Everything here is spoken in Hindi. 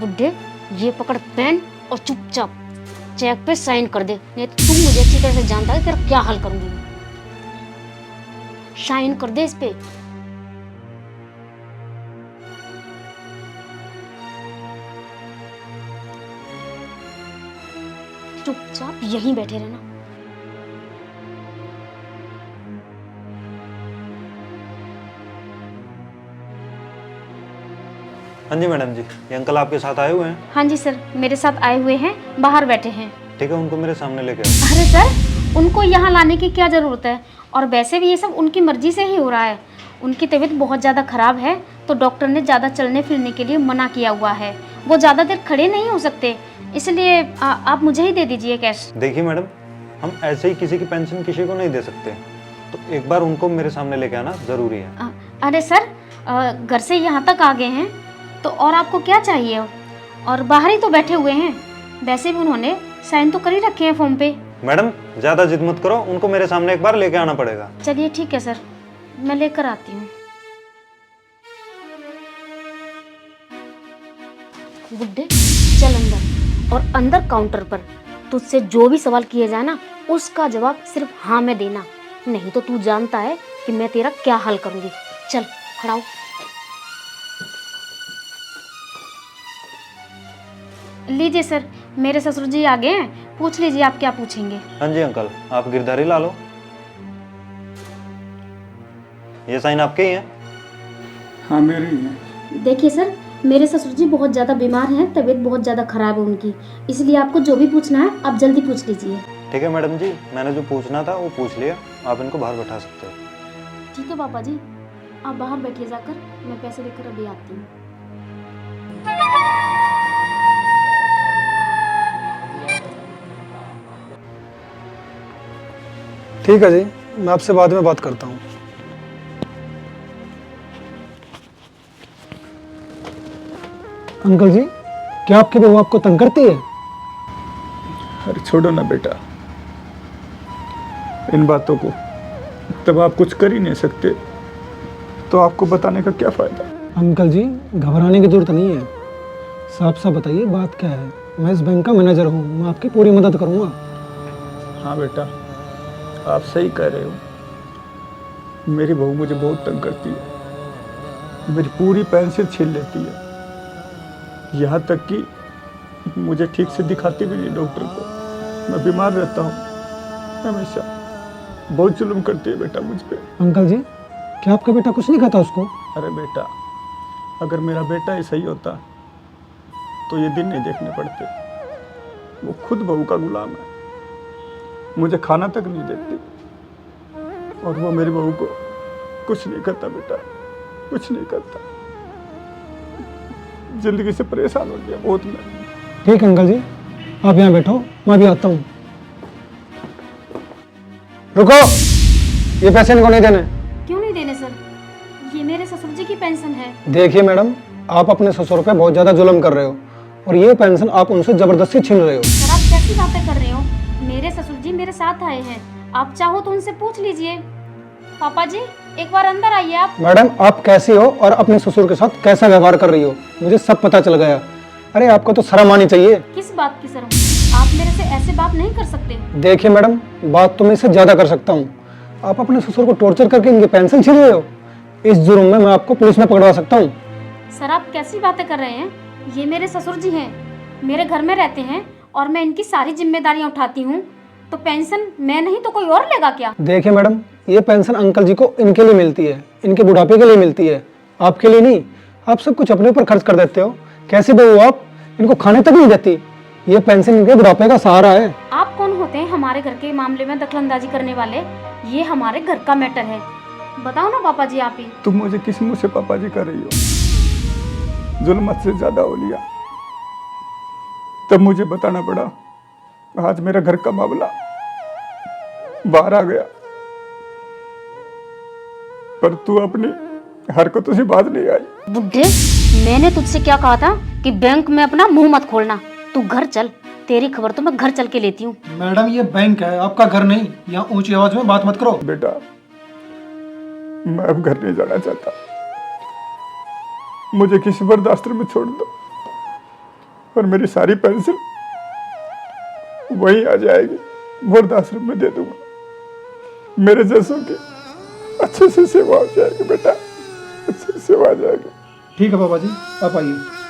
बुड्ढे, ये पकड़ पेन और चुपचाप चेक पे साइन कर दे, नहीं तो तुम मुझे अच्छी तरह से जानता है तेरा क्या हाल करूंगी मैं। साइन कर दे इस पे। चुपचाप यहीं बैठे रहना। हाँ जी मैडम जी, ये अंकल आपके साथ आए हुए हैं। हाँ जी सर, मेरे साथ आए हुए हैं, बाहर बैठे हैं। ठीक है, उनको मेरे सामने लेके आओ। अरे सर, उनको यहाँ लाने की क्या ज़रूरत है, और वैसे भी ये सब उनकी मर्जी से ही हो रहा है। उनकी तबीयत बहुत ज़्यादा ख़राब है, तो डॉक्टर ने ज़्यादा चलने फिरने के लिए मना किया हुआ है। वो ज़्यादा देर खड़े नहीं हो सकते, इसलिए आप मुझे ही दे दीजिए कैश। देखिए मैडम, हम ऐसे ही किसी की पेंशन किसी को नहीं दे सकते, तो एक बार उनको मेरे सामने लेके आना ज़रूरी है। अरे सर, घर से यहाँ तक आ गए हैं तो और आपको क्या चाहिए, और बाहर ही तो बैठे हुए हैं। वैसे भी उन्होंने साइन तो कर ही रखे हैं फॉर्म पे। मैडम ज़्यादा जिद मत करो, उनको मेरे सामने एक बार लेके आना पड़ेगा। चलिए ठीक है सर, मैं लेकर आती हूँ। गुड्डे, चल अंदर, और अंदर काउंटर पर तुझसे जो भी सवाल किए जाए ना, उसका जवाब सिर्फ हाँ में देना, नहीं तो तू जानता है कि मैं तेरा क्या हाल करूँगी। चल खड़ा हो। लीजिए सर, मेरे ससुर जी आ गए हैं, पूछ लीजिए आप क्या पूछेंगे। हाँ जी अंकल, आप गिरधारी ला लो। ये साइन आपके ही हैं? हाँ मेरे ही हैं। देखिए सर, मेरे ससुर जी बहुत ज़्यादा बीमार हैं, तबीयत बहुत ज़्यादा ख़राब है उनकी, इसलिए आपको जो भी पूछना है आप जल्दी पूछ लीजिए। ठीक है मैडम जी, मैंने जो पूछना था वो पूछ लिया, आप इनको बाहर बैठा सकते हो। ठीक है पापा जी, आप बाहर बैठिए जाकर, मैं पैसे लेकर अभी आती हूँ। ठीक है जी, मैं आपसे बाद में बात करता हूँ। अंकल जी, क्या आपकी बहू आपको तंग करती है? अरे छोड़ो ना बेटा इन बातों को, तब आप कुछ कर ही नहीं सकते तो आपको बताने का क्या फ़ायदा। अंकल जी, घबराने की जरूरत नहीं है, साफ साफ बताइए बात क्या है। मैं इस बैंक का मैनेजर हूँ, मैं आपकी पूरी मदद करूँगा। हाँ बेटा, आप सही कह रहे हो। मेरी बहू मुझे बहुत तंग करती है, मेरी पूरी पेंशन छीन लेती है, यहाँ तक कि मुझे ठीक से दिखाती भी नहीं डॉक्टर को। मैं बीमार रहता हूँ हमेशा, बहुत जुल्म करती है बेटा मुझ पे। अंकल जी, क्या आपका बेटा कुछ नहीं कहता उसको? अरे बेटा, अगर मेरा बेटा ही सही होता तो ये दिन नहीं देखने पड़ते। वो खुद बहू का गुलाम है, मुझे खाना तक नहीं देती, और वो मेरी बहू को कुछ नहीं करता बेटा, कुछ नहीं करता। जिंदगी से परेशान हो गया बहुत मैं। ठीक अंकल जी, आप यहाँ बैठो, मैं भी आता हूँ। रुको, ये पैसे इनको नहीं देने। क्यों नहीं देने सर, ये मेरे ससुर जी की पेंशन है। देखिए मैडम, आप अपने ससुर पे बहुत ज़्यादा जुल्म कर रहे हो, और ये पेंशन आप उनसे ज़बरदस्ती छीन रहे हो। सर आप कैसी बातें कर रहे हो, मेरे ससुर जी मेरे साथ आए हैं, आप चाहो तो उनसे पूछ लीजिए। पापा जी, एक बार अंदर आइए आप। मैडम, आप कैसी हो और अपने ससुर के साथ कैसा व्यवहार कर रही हो, मुझे सब पता चल गया। अरे आपको तो शर्म आनी चाहिए। किस बात की शर्म, आप मेरे से ऐसे बात नहीं कर सकते। देखिए मैडम, बात तो मैं इससे ज़्यादा कर सकता हूँ। आप अपने ससुर को टॉर्चर करके इनकी पेंशन छीन रहे हो, इस जुर्म में मैं आपको पुलिस में पकड़वा सकता हूँ। सर आप कैसी बातें कर रहे हैं, ये मेरे ससुर जी हैं, मेरे घर में रहते हैं, और मैं इनकी सारी जिम्मेदारियां उठाती हूँ, तो पेंशन मैं नहीं तो कोई और लेगा क्या? देखिए मैडम, ये पेंशन अंकल जी को इनके लिए मिलती है, इनके बुढ़ापे के लिए मिलती है, आपके लिए नहीं। आप सब कुछ अपने ऊपर खर्च कर देते हो। कैसे बहू आप, इनको खाने तक नहीं देती। ये पेंशन इनके बुढ़ापे का सहारा है। आप कौन होते हैं हमारे घर के मामले में दखलंदाजी करने वाले? ये हमारे घर का मैटर है, बताओ ना पापा जी आप ही। तुम मुझे किस मुंह से पापा जी कर रही हो? जुल्म से ज्यादा हो लिया, तब मुझे बताना पड़ा। आज मेरा घर का मामला बाहर आ गया, पर तू अपनी हरकतों से बाज नहीं आई। बुड्ढे, मैंने तुझसे क्या कहा था कि बैंक में अपना मुंह मत खोलना। तू घर चल, तेरी खबर तो मैं घर चल के लेती हूँ। मैडम, ये बैंक है, आपका घर नहीं। यहाँ ऊंची आवाज में बात मत करो। बेटा, मैं अब घर नहीं जाना चाहता, मुझे किसी वृद्धाश्रम में छोड़ दो। और मेरी सारी पेंशन वहीं आ जाएगी, वृद्धाश्रम में दे दूंगा। मेरे जैसों की अच्छे से सेवा हो जाएगी बेटा, अच्छे से सेवा हो जाएगी। ठीक है पापा जी, आप आइए।